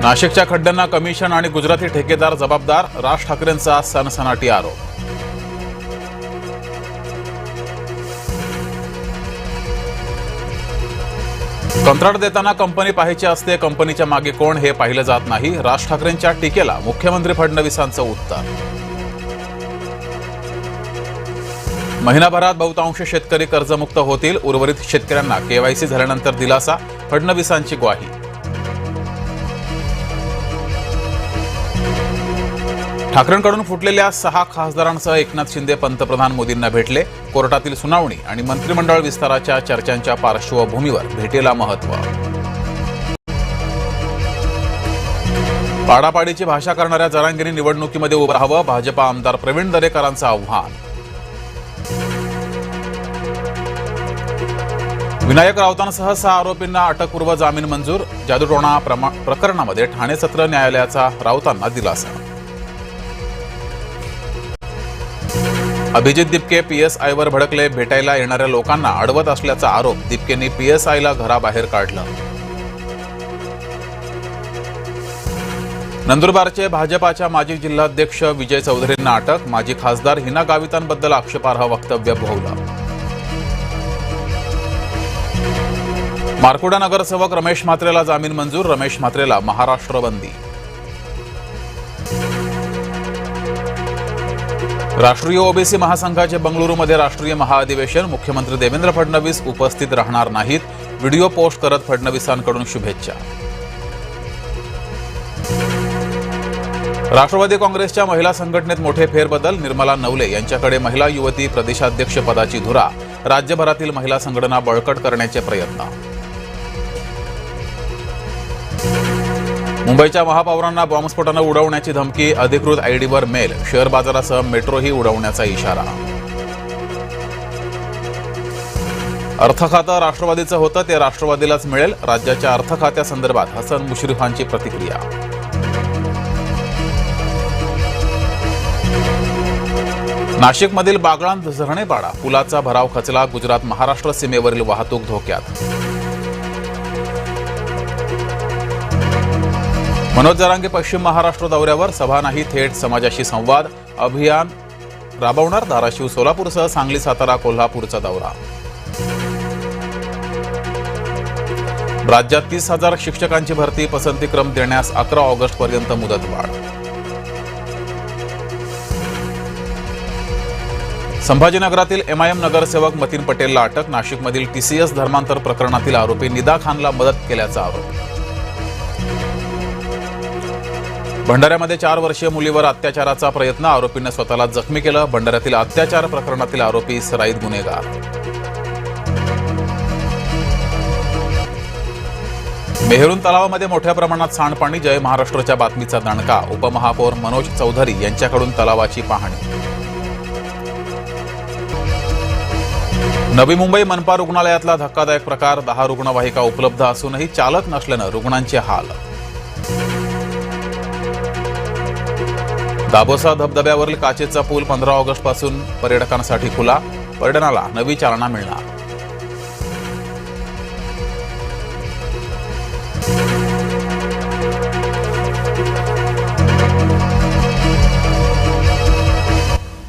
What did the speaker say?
नाशिकच्या खड्ड्यांना कमिशन आणि गुजराती ठेकेदार जबाबदार, राज ठाकरेंचा सनसनाटी आरोप। कंत्राट देताना कंपनी पाहायची असते, कंपनीच्या मागे कोण हे पाहिलं जात नाही, राज ठाकरेंच्या टीकेला मुख्यमंत्री फडणवीसांचं उत्तर। महिनाभरात बहुतांश शेतकरी कर्जमुक्त होतील, उर्वरित शेतकऱ्यांना केवायसी झाल्यानंतर दिलासा, फडणवीसांची ग्वाही। ठाकरेंकडून फुटलेल्या 6 खासदारांसह एकनाथ शिंदे पंतप्रधान मोदींना भेटले, कोर्टातील सुनावणी आणि मंत्रिमंडळ विस्ताराच्या चर्चांच्या पार्श्वभूमीवर भेटीला महत्त्व। पाडापाडीची भाषा करणाऱ्या जरांगेंनी निवडणुकीमध्ये उभं राहावं, भाजपा आमदार प्रवीण दरेकरांचं आव्हान। विनायक राऊतांसह 6 आरोपींना अटकपूर्व जामीन मंजूर, जादूटोणा प्रकरणामध्ये ठाणे सत्र न्यायालयाचा राऊतांना दिलासा। अभिजित दिपके पीएसआयवर भडकले, भेटायला येणाऱ्या लोकांना अडवत असल्याचा आरोप, दिपकेंनी पीएसआयला घराबाहेर काढलं। नंदुरबारचे भाजपाच्या माजी जिल्हाध्यक्ष विजय चौधरींना अटक, माजी खासदार हिना गावितांबद्दल आक्षेपार्ह वक्तव्य भोवलं। मारकुडा नगरसेवक रमेश म्हात्रेला जामीन मंजूर, रमेश म्हात्रेला महाराष्ट्र बंदी। राष्ट्रीय ओबीसी महासंघाचे बंगळुरूमध्ये राष्ट्रीय महाअधिवेशन, मुख्यमंत्री देवेंद्र फडणवीस उपस्थित राहणार नाहीत, व्हिडिओ पोस्ट करत फडणवीसांकडून शुभेच्छा। राष्ट्रवादी काँग्रेसच्या महिला संघटनेत मोठे फेरबदल, निर्मला नवले यांच्याकडे महिला युवती प्रदेशाध्यक्ष पदाची धुरा, राज्यभरातील महिला संघटना बळकट करण्याचे प्रयत्न। मुंबईच्या महापौरांना बॉम्बस्फोटानं उडवण्याची धमकी, अधिकृत आयडीवर मेल, शेअर बाजारासह मेट्रोही उडवण्याचा इशारा। अर्थ खातं राष्ट्रवादीचं होतं ते राष्ट्रवादीलाच मिळेल, राज्याच्या अर्थ खात्यासंदर्भात हसन मुश्रीफांची प्रतिक्रिया। नाशिकमधील बागळान धरणेपाडा पुलाचा भराव खचला, गुजरात महाराष्ट्र सीमेवरील वाहतूक धोक्यात। मनोज जरांगे पश्चिम महाराष्ट्र दौऱ्यावर, सभा नाही थेट समाजाशी संवाद, अभियान राबवणार, धाराशिव सोलापूरसह सांगली सातारा कोल्हापूरचा दौरा। राज्यात 30,000 शिक्षकांची भरती, पसंतीक्रम देण्यास 11 ऑगस्टपर्यंत मुदतवाढ। संभाजीनगरातील एमआयएम नगरसेवक मतीन पटेलला अटक, नाशिकमधील टीसीएस धर्मांतर प्रकरणातील आरोपी निदा खानला मदत केल्याचा आरोप। भंडाऱ्यामध्ये 4 वर्षीय मुलीवर अत्याचाराचा प्रयत्न, आरोपीने स्वतःला जखमी केलं, भंडाऱ्यातील अत्याचार प्रकरणातील आरोपी सराईत गुन्हेगार। मेहरून तलावामध्ये मोठ्या प्रमाणात सांडपाणी, जय महाराष्ट्राच्या बातमीचा दणका, उपमहापौर मनोज चौधरी यांच्याकडून तलावाची पाहणी। नवी मुंबई मनपा रुग्णालयातला धक्कादायक प्रकार, 10 रुग्णवाहिका उपलब्ध असूनही चालक नसल्यानं रुग्णांचे हाल। दाभोसा धबधब्यावरील काचेचा पूल 15 ऑगस्टपासून पर्यटकांसाठी खुला, पर्यटनाला नवी चालना मिळणार।